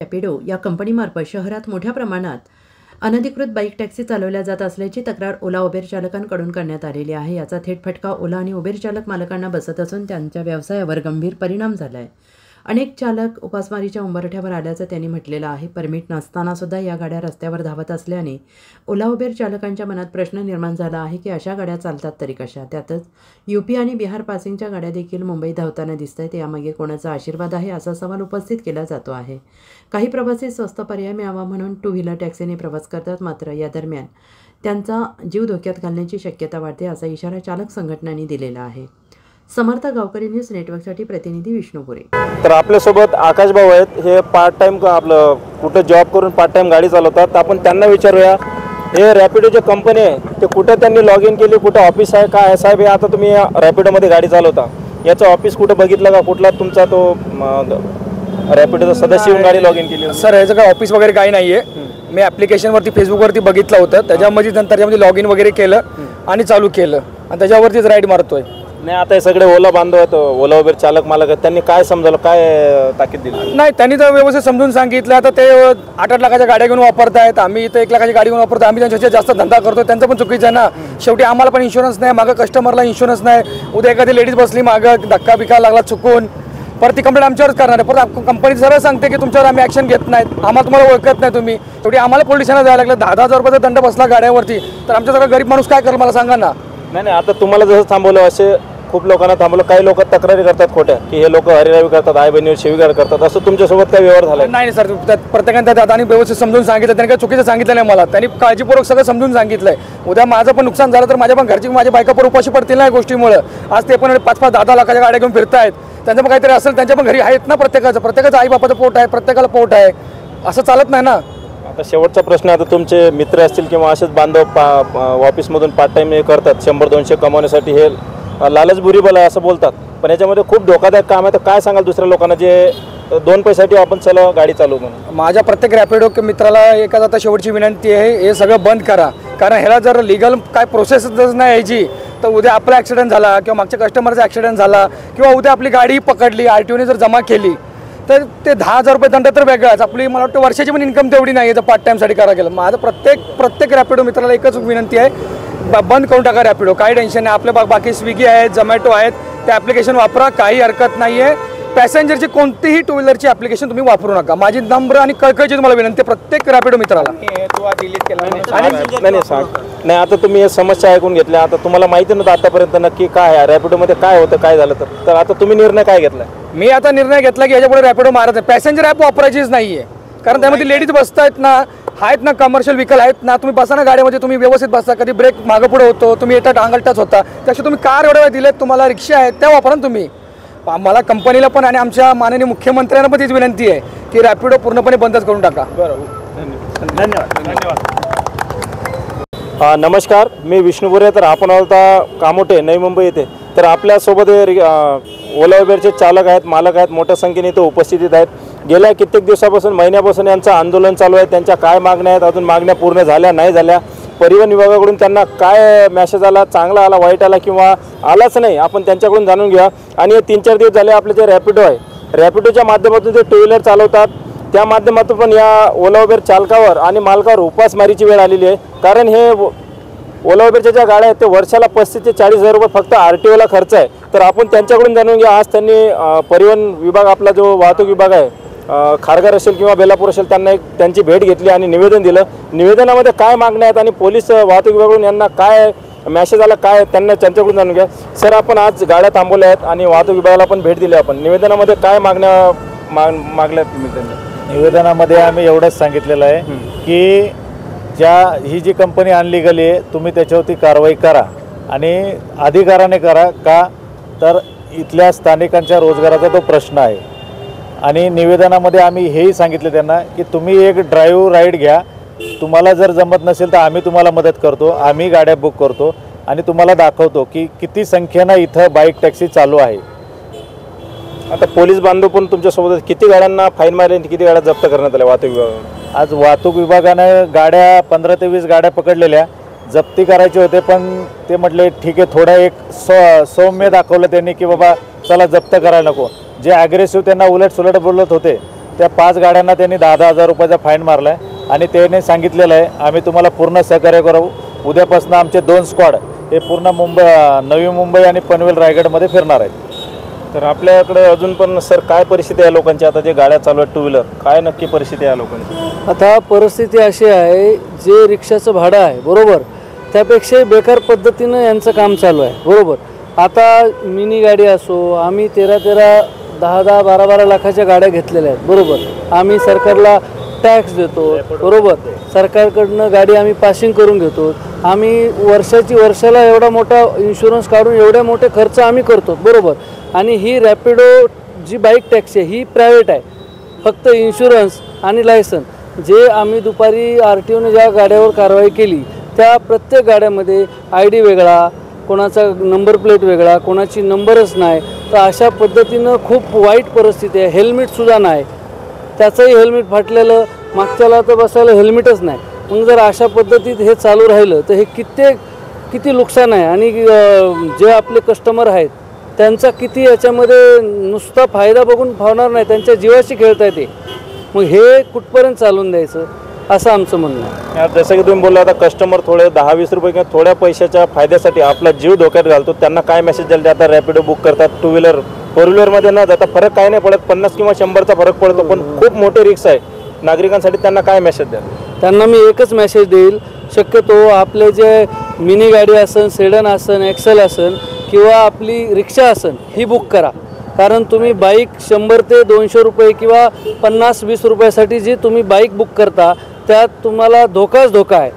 रॅपिडो या कंपनीमार्फत शहरात मोठ्या प्रमाणात अनधिकृत बाईक टॅक्सी चालवल्या जात असल्याची तक्रार ओला उबेर चालकांकडून करण्यात आलेली आहे। याचा थेट फटका ओला आणि उबेर चालक मालकांना बसत असून त्यांच्या व्यवसायावर गंभीर परिणाम झाला आहे। अनेक चालक उपासमारीच्या उंबरठ्यावर आल्याचं त्यांनी म्हटलेलं आहे। परमिट नसताना सुद्धा या गाड्या रस्त्यावर धावत असल्याने ओला उबेर चालकांच्या मनात प्रश्न निर्माण झाला आहे की अशा गाड्या चालतात तरी कशा। त्यातच यूपी आणि बिहार पासिंगच्या गाड्या देखील मुंबईत धावताना दिसतायत। यामागे कोणाचा आशीर्वाद आहे असा सवाल उपस्थित केला जातो आहे। काही प्रवासी स्वस्त पर्याय मिळावा म्हणून टू व्हीलर टॅक्सीने प्रवास करतात, मात्र या दरम्यान त्यांचा जीव धोक्यात घालण्याची शक्यता वाढते असा इशारा चालक संघटनांनी दिलेला आहे। समर्थ गावकरी न्यूज नेटवर्कसाठी प्रतिनिधी विष्णुपुरे। तर आपल्यासोबत आकाश भाऊ आहेत, हे पार्ट टाइम आपलं कुठे जॉब करून पार्ट टाइम गाडी चालवतात। आपण त्यांना विचारूया हे रॅपिडो जे कंपनी आहे ते कुठे त्यांनी लॉग इन केली, कुठे ऑफिस आहे, काय आहे साहेब? हे आता तुम्ही रॅपिडोमध्ये गाडी चालवता, याचं ऑफिस कुठे बघितलं का? कुठला तुमचा तो रॅपिडोचा सदस्य येऊन गाडी लॉग इन केली? सर याचं काय ऑफिस वगैरे काही नाही आहे। मी ॲप्लिकेशनवरती फेसबुकवरती बघितलं होतं, त्याच्यामध्ये नंतर त्याच्यामध्ये लॉग इन वगैरे केलं आणि चालू केलं आणि त्याच्यावरतीच राईड मारतोय। नाही, आता हे सगळे ओला बांधव आहेत, ओला उबेर चालक मालक आहेत, त्यांनी काय समजावलं, काय ताकीद दिली? नाही, त्यांनी तर व्यवस्थित समजून सांगितलं। आता ते 8-8 लाखाच्या गाड्या घेऊन वापरतायत, आम्ही इथं 1 लाखाची गाडी घेऊन वापरतो, आम्ही त्यांच्याशी जास्त धंदा करतो, त्यांचं पण चुकीचं आहे ना। शेवटी आम्हाला पण इन्शुरन्स नाही, मागं कस्टमरला इन्शुरन्स नाही। उद्या एखादी लेडीज बसली मागं, धक्का बिक्का लागला चुकून, परत ती कंप्लेंट आमच्यावरच करणार आहे। परत कंपनी सरळ सांगते की तुमच्यावर आम्ही ॲक्शन घेत नाहीत, आम्हाला तुम्हाला ओळखत नाही तुम्ही। शेवटी आम्हाला पोलीस स्टेशनला जायला लागलं, 10,000 रुपयाचा दंड बसला गाड्यावरती, तर आमच्यासारखा गरीब माणूस काय करेल मला सांगा ना। नाही, आता तुम्हाला जसं थांबवलं असे खूप लोकांना थांबवलं, काही लोक तक्रारी करतात खोट्या की हे लोक हरिरावी करतात, आई बहिणीवर शिवीगाळ करतात, असं तुमच्यासोबत काय व्यवहार झाला? नाही सर, प्रत्येकाने त्या दादानी व्यवस्थित समजून सांगितलं, त्यांनी काही चुकीचं सांगितलं नाही मला, त्यांनी काळजीपूर्वक सगळं समजून सांगितलंय। उद्या माझं पण नुकसान झालं तर माझ्या पण घरची, माझ्या बायका पण उपाशी पडतील ना या गोष्टीमुळे। आज ते पण 5-5, 10-10 लाखाच्या गाड्या घेऊन फिरतायत, त्यांचं पण काहीतरी असेल, त्यांच्या पण घरी आहेत ना, प्रत्येकाचं आई बापाचं पोट आहे, प्रत्येकाला पोट आहे, असं चालत नाही ना। आता शेवटचा प्रश्न, आता तुमचे मित्र असतील किंवा असेच बांधव ऑफिसमधून पार्ट टाइम करतात, 100-200 कमावण्यासाठी, हे लालच बुरी बल आहे असं बोलतात, पण याच्यामध्ये खूप धोकादायक काम आहे, तर काय सांगाल दुसऱ्या लोकांना जे 2 पैशासाठी आपण चला गाडी चालू म्हणून? माझ्या प्रत्येक रॅपिडो मित्राला एकच आता शेवटची विनंती आहे, हे सगळं बंद करा, कारण ह्याला जर लिगल काय प्रोसेसच नाही यायची तर उद्या आपला ॲक्सिडेंट झाला किंवा मागच्या कस्टमरचा ॲक्सिडेंट झाला किंवा उद्या आपली गाडी पकडली, RTOने जर जमा केली तर ते 10,000 रुपये दंड तर वेगळाच, आपली मला वाटतं वर्षाची पण इन्कम तेवढी नाही आहे जर पार्ट टाईमसाठी करायला गेलं। माझं प्रत्येक रॅपिडो मित्राला एकच विनंती आहे, बंद करून टाका रॅपिडो, काही टेन्शन नाही। आपल्या बाकी स्विगी आहेत, झोमॅटो आहेत, ते ॲप्लिकेशन वापरा, काही हरकत नाही आहे। पॅसेंजरची कोणतीही टू व्हीलरची ॲप्लिकेशन तुम्ही वापरू नका, माझी नम्र आणि कळकळीची तुम्हाला विनंती प्रत्येक रॅपिडो मित्राला। नाही, आता तुम्ही हे समस्या ऐकून घेतल्या, आता तुम्हाला माहिती नव्हतं आतापर्यंत नक्की काय आहे रॅपिडोमध्ये, काय होतं, काय झालं, तर आता तुम्ही निर्णय काय घेतलाय? मी आता निर्णय घेतला की याच्यापुढे रॅपिडो मारत आहे, पॅसेंजर ॲप वापरायचीच नाही आहे, कारण त्यामध्ये लेडीज बसतायत ना, आहेत ना, कमर्शियल व्हेकल आहेत ना, तुम्ही बसा ना गाडीमध्ये, तुम्ही व्यवस्थित बसता, कधी ब्रेक मागं पुढे होतो, तुम्ही येतात टांगलटाच होता, त्याच्यात तुम्ही कार एवढ्या दिलेत, तुम्हाला रिक्षा आहेत त्या वापरा तुम्ही। मला कंपनीला पण आणि आमच्या माननीय मुख्यमंत्र्यांना पण तीच विनंती आहे की रॅपिडो पूर्णपणे बंदच करून टाका। बरोबर, धन्यवाद। नमस्कार, मी विष्णुपुरे, तर आपण आता कामोठे नवी मुंबई येथे, तर आपल्यासोबत ओला उबेरचे चालक आहेत, मालक आहेत, मोठ्या संख्येने इथे उपस्थित आहेत। गेल्या कित्येक दिवसापासून, महिन्यापासून यांचं आंदोलन चालू आहे, त्यांच्या काय मागण्या आहेत, अजून मागण्या पूर्ण झाल्या नाही झाल्या, परिवहन विभागाकडून त्यांना काय मेसेज आला, चांगला आला, वाईट आला किंवा आलाच नाही, आपण त्यांच्याकडून जाणून घ्या। आणि 3-4 दिवस झाले आपले जे रॅपिडो आहे, रॅपिडोच्या माध्यमातून जे टू व्हीलर चालवतात त्या माध्यमातून पण या ओला उबेर चालकावर आणि मालकावर उपासमारीची वेळ आलेली आहे, कारण हे ओला उबेरच्या ज्या गाड्या आहेत ते वर्षाला 35,000 ते 40,000 रुपये फक्त RTOला खर्च आहे, तर आपण त्यांच्याकडून जाणून घ्या। आज त्यांनी परिवहन विभाग, आपला जो वाहतूक विभाग आहे, खारघर असेल किंवा बेलापूर असेल, त्यांना त्यांची भेट घेतली आणि निवेदन दिलं। निवेदनामध्ये काय मागण्या आहेत आणि पोलीस वाहतूक विभागाकडून यांना काय मेसेज आला, काय त्यांच्याकडून जाणून घ्या। सर, आपण आज गाड्या थांबवल्या आहेत आणि वाहतूक विभागाला पण भेट दिली, आपण निवेदनामध्ये काय मागण्या मागल्यात तुम्ही? निवेदनामध्ये आम्ही एवढंच सांगितलेलं आहे की ही जी कंपनी अनलिगल आहे, तुम्ही त्याच्यावरती कारवाई करा आणि अधिकाराने करा, का तर इथल्या स्थानिकांच्या रोजगाराचा तो प्रश्न आहे। आणि निवेदनामध्ये आम्ही हेही सांगितले त्यांना की तुम्ही एक ड्राईव्ह राईड घ्या, तुम्हाला जर जमत नसेल तर आम्ही तुम्हाला मदत करतो, आम्ही गाड्या बुक करतो आणि तुम्हाला दाखवतो की किती संख्येनं इथं बाईक टॅक्सी चालू आहे। आता पोलीस बांधव पण तुमच्यासोबत, किती गाड्यांना फाईन मारली, किती गाड्या जप्त करण्यात आल्या वाहतूक विभागाने? आज वाहतूक विभागानं गाड्या 15 ते 20 गाड्या पकडलेल्या, जप्ती करायचे होते, पण ते म्हटले ठीक आहे, थोडा एक सौम्य दाखवलं त्यांनी की बाबा चला जप्त करायला नको। जे ॲग्रेसिव्ह त्यांना उलट सुलट बोलत होते त्या 5 गाड्यांना त्यांनी 10,000 रुपयाचा फाईन मारला आहे आणि त्याने सांगितलेलं आहे आम्ही तुम्हाला पूर्ण सहकार्य करू. उद्यापासून आमचे 2 स्क्वॉड हे पूर्ण नवी मुंबई आणि पनवेल रायगडमध्ये फिरणार आहेत. तर आपल्याकडे अजून पण सर काय परिस्थिती आहे लोकांची, आता जे गाड्या चालू आहेत 2 व्हीलर, काय नक्की परिस्थिती आहे लोकांची? आता परिस्थिती अशी आहे, जे रिक्षाचं भाडं आहे बरोबर, त्यापेक्षाही बेकार पद्धतीनं यांचं काम चालू आहे बरोबर. आता मिनी गाडी असो, आम्ही 13-13, 10-10, 12-12 लाखाच्या गाड्या घेतलेल्या आहेत बरोबर. आम्ही सरकारला टॅक्स देतो बरोबर, सरकारकडनं गाडी आम्ही पासिंग करून घेतो. आम्ही वर्षाला एवढा मोठा इन्शुरन्स काढून एवढे मोठे खर्च आम्ही करतो बरोबर. आणि ही रॅपिडो जी बाईक टॅक्सी आहे ही प्रायव्हेट आहे, फक्त इन्शुरन्स आणि लायसन. जे आम्ही दुपारी RTOने ज्या गाड्यावर कारवाई केली त्या प्रत्येक गाड्यामध्ये ID वेगळा, कोणाचा नंबर प्लेट वेगळा, कोणाची नंबरच नाही. तर अशा पद्धतीनं खूप वाईट परिस्थिती आहे. हेल्मेटसुद्धा नाही, त्याचंही हेल्मेट फाटलेलं, मागच्याला तर बसायला हेल्मेटच नाही. मग जर अशा पद्धतीत हे चालू राहिलं तर हे किती नुकसान आहे. आणि जे आपले कस्टमर आहेत त्यांचा किती याच्यामध्ये नुसता फायदा बघून फावणार नाही, त्यांच्या जीवाशी खेळता येते. मग हे कुठपर्यंत चालून द्यायचं असं आमचं म्हणणं आहे. जसं की तुम्ही बोलला, आता कस्टमर थोडे 10-20 रुपये किंवा थोड्या पैशाच्या फायद्यासाठी आपला जीव धोक्यात घालतो, त्यांना काय मेसेज द्याल? आता रॅपिडो बुक करतात, 2 व्हीलर 4 व्हीलरमध्ये न जाता फरक काय नाही पडत, 50 किंवा 100चा फरक पडतो, पण खूप मोठी रिक्स आहे नागरिकांसाठी. त्यांना काय मेसेज द्याल? त्यांना मी एकच मेसेज देईल, शक्यतो आपले जे मिनी गाडी असन, सेडन असन, एक्सेल असन किंवा आपली रिक्षा असन ही बुक करा. कारण तुम्ही बाईक 100 ते 200 रुपये किंवा 50-20 रुपयासाठी जी तुम्ही बाईक बुक करता त्यात तुम्हाला धोकाच धोका आहे.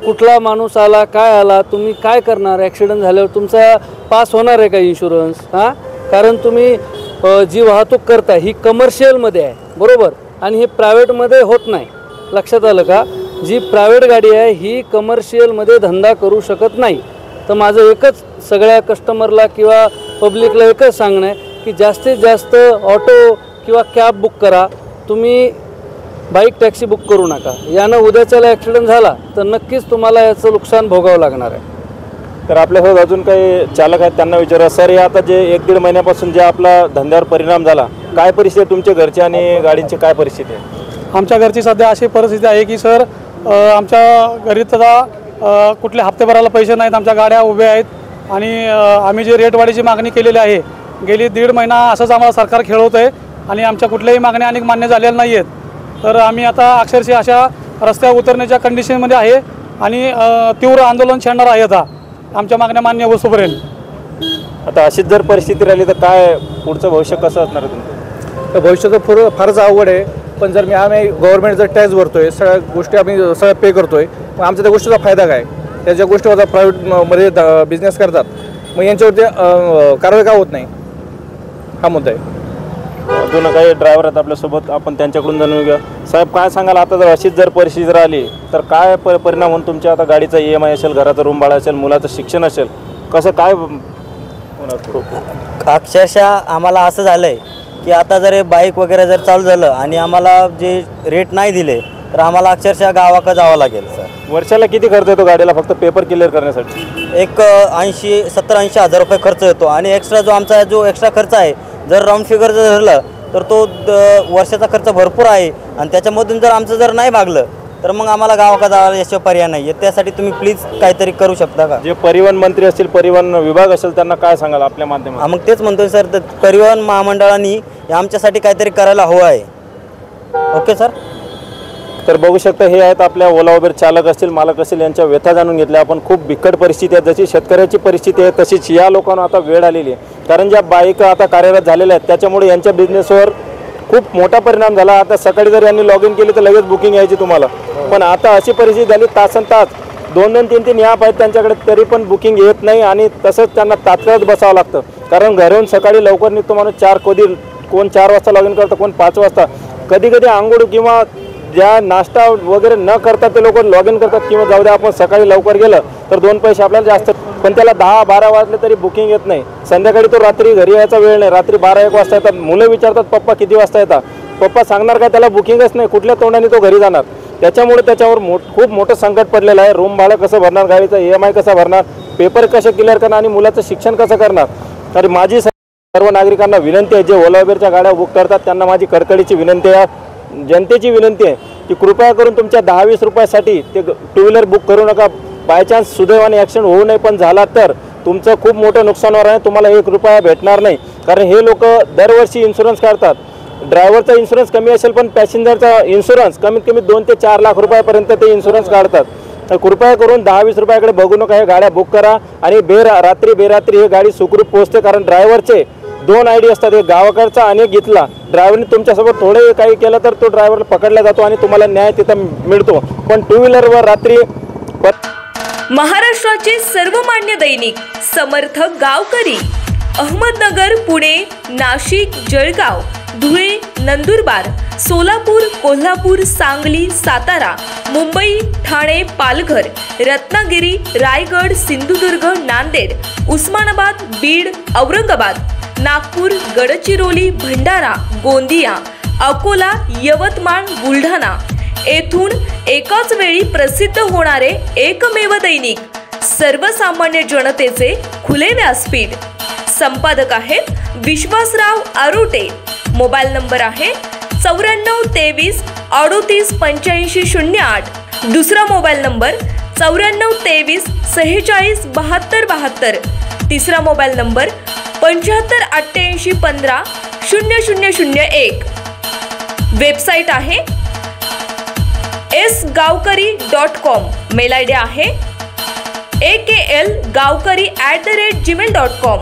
कुठला माणूस आला, काय आला, तुम्ही काय करणार? ॲक्सिडेंट झाल्यावर तुमचा पास होणार आहे का इन्शुरन्स? कारण तुम्ही जी वाहतूक करता ही कमर्शियलमध्ये आहे बरोबर, आणि हे प्रायव्हेटमध्ये होत नाही. लक्षात आलं का? जी प्रायव्हेट गाडी आहे ही कमर्शियलमध्ये धंदा करू शकत नाही. तर माझं एकच सगळ्या कस्टमरला किंवा पब्लिकला एकच सांगणं आहे की जास्तीत जास्त ऑटो किंवा कॅब बुक करा, तुम्ही बाईक टॅक्सी बुक करू नका. यानं उद्याच्याला ॲक्सिडेंट झाला तर नक्कीच तुम्हाला याचं नुकसान भोगावं लागणार आहे. तर आपल्यासोबत अजून काही चालक आहेत, त्यांना विचारा. सर, हे आता जे 1-1.5 महिन्यापासून जे आपला धंद्यावर परिणाम झाला, काय परिस्थिती आहे तुमच्या घरची आणि गाडींची काय परिस्थिती आहे? आमच्या घरची सध्या अशी परिस्थिती आहे की सर, आमच्या घरी सुद्धा कुठले हप्ते भरायला पैसे नाहीत, आमच्या गाड्या उभ्या आहेत आणि आम्ही जे रेटवाढीची मागणी केलेली आहे गेली 1.5 महिना असंच आम्हाला सरकार खेळवतं आहे आणि आमच्या कुठल्याही मागण्या अनेक मान्य झालेल्या नाही आहेत. तर आम्ही आता अक्षरशः अशा रस्त्यावर उतरण्याच्या कंडिशनमध्ये आहे आणि तीव्र आंदोलन छेडणार आहे आता आमच्या मागण्या मान्य होईपर्यंत. आता अशीच जर परिस्थिती राहिली तर काय पुढचं भविष्य कसं असणार आहे तुमचं? तर भविष्य तर फारच अवघड आहे. पण जर आम्ही गव्हर्नमेंट जर टॅक्स भरतोय, सगळ्या गोष्टी आम्ही सगळ्या पे करतोय, मग आमच्या त्या गोष्टीचा फायदा काय? त्या ज्या गोष्टी आता प्रायव्हेटमध्ये बिझनेस करतात मग यांच्यावरती कारवाई का होत नाही, हा मुद्दा आहे. अजून काही ड्रायव्हर आहेत आपल्यासोबत, आपण त्यांच्याकडून जाणून घेऊया. साहेब, काय सांगाल, आता जर अशीच जर परिस्थिती राहिली तर काय परिणाम होऊन तुमच्या? आता गाडीचा EMI असेल, घराचा रूम भाडा असेल, मुलाचं शिक्षण असेल, कसं काय होणार? अक्षरशः आम्हाला असं झालं आहे की आता जर बाईक वगैरे जर चालू झालं आणि आम्हाला जे रेट नाही दिले तर आम्हाला अक्षरशः गावाकडे जावं लागेल. सर, वर्षाला किती खर्च येतो गाडीला फक्त पेपर क्लिअर करण्यासाठी? एक 70-80 हजार रुपये खर्च येतो आणि एक्स्ट्रा जो आमचा एक्स्ट्रा खर्च आहे, जर राऊंड फिगर जर धरलं तर तो वर्षाचा खर्च भरपूर आहे आणि त्याच्यामधून जर आमचं जर नाही भागलं तर मग आम्हाला गावाकडे जायला याशिवाय पर्याय नाही आहे. त्यासाठी तुम्ही प्लीज काहीतरी करू शकता का? जे परिवहन मंत्री असतील, परिवहन विभाग असेल, त्यांना काय सांगाल आपल्या माध्यमातून? मग तेच म्हणतोय सर, तर परिवहन महामंडळाने आमच्यासाठी काहीतरी करायला हवं आहे. Okay sir. तर बघू शकता, हे आहेत आपल्या ओला उबेर चालक असतील, मालक असतील, यांच्या व्यथा जाणून घेतल्या आपण. खूप बिकट परिस्थिती आहे, जशी शेतकऱ्याची परिस्थिती आहे तशीच या लोकांना आता वेळ आलेली आहे. कारण ज्या बाईक आता कार्यरत झालेल्या आहेत त्याच्यामुळे यांच्या बिझनेसवर खूप मोठा परिणाम झाला. आता सकाळी जर यांनी लॉग इन केली तर लगेच बुकिंग यायची तुम्हाला, पण आता अशी परिस्थिती झाली, तासनतास 2-2, 3-3 ॲप आहेत त्यांच्याकडे, तरी पण बुकिंग येत नाही आणि तसंच त्यांना तात्काळच बसावं लागतं. कारण घरून सकाळी लवकर निघतो माणूस, कोण 4 वाजता लॉग इन करतं, कोण 5 वाजता. कधी कधी आंघोळ किंवा ज्या नाश्ता वगैरे न करतात ते लोक लॉग इन करतात, किंवा जाऊ द्या आपण सकाळी लवकर गेलं तर 2 पैसे आपल्याला जास्त, पण त्याला 10-12 वाजले तरी बुकिंग येत नाही. संध्याकाळी तो रात्री घरी यायचा वेळ नाही, रात्री 12-1 वाजता येतात. मुलं विचारतात पप्पा किती वाजता येतात, पप्पा सांगणार काय, त्याला बुकिंगच नाही, कुठल्या तोंडाने तो घरी जाणार. त्याच्यामुळे त्याच्यावर खूप मोठं संकट पडलेलं आहे. रूम भाडं कसं भरणार, गाडीचा EMI कसा भरणार, पेपर कसे क्लिअर करणार आणि मुलाचं शिक्षण कसं करणार. तर माझी सर्व नागरिकांना विनंती आहे, जे ओला उबेरच्या गाड्या बुक करतात त्यांना माझी कडकडीची विनंती आहे, जनतेची विनंती आहे की कृपया करून तुमच्या 10-20 रुपयासाठी ते टू व्हीलर बुक करू नका. बाय चान्स सुदैवाने ॲक्सिडेंट होऊ नये, पण झाला तर तुमचं खूप मोठं नुकसान होणार आहे. तुम्हाला 1 रुपया भेटणार नाही, कारण हे लोक दरवर्षी इन्शुरन्स काढतात. ड्रायव्हरचा इन्शुरन्स कमी असेल, पण पॅसेंजरचा इन्शुरन्स कमीत कमी 2 ते 4 लाख रुपयापर्यंत ते इन्शुरन्स काढतात. तर कृपया करून 10-20 रुपयाकडे बघू नका, हे गाड्या बुक करा आणि रात्री बेरात्री ही गाडी सुखरूप पोहोचते. कारण ड्रायव्हरचे 2 ID असतात, एक गावाकडचा आणि एक इथला. ड्रायव्हरने तुमच्यासोबत थोडे काही केलं तर तो ड्रायव्हर पकडला जातो आणि तुम्हाला न्याय तिथं मिळतो. पण टू व्हीलरवर रात्री महाराष्ट्राचे सर्वमान्य दैनिक समर्थ गावकरी अहमदनगर, पुणे, नाशिक, जळगाव, धुळे, नंदुरबार, सोलापूर, कोल्हापूर, सांगली, सातारा, मुंबई, ठाणे, पालघर, रत्नागिरी, रायगड, सिंधुदुर्ग, नांदेड, उस्मानाबाद, बीड, औरंगाबाद, नागपूर, गडचिरोली, भंडारा, गोंदिया, अकोला, यवतमाळ, बुलढाणा येथून एकाच वेळी प्रसिद्ध होणारे एकमेव दैनिक, सर्वसामान्य जनतेचे खुले व्यासपीठ. संपादक आहेत विश्वासराव आरोटे. मोबाईल नंबर आहे 9423 38 85 08. दुसरा मोबाईल नंबर 9423 46 72 72. तिसरा मोबाईल नंबर 75 88 15 0001. वेबसाईट आहे sgavkari.com. मेल ID आहे AKLgavkari@gmail.com.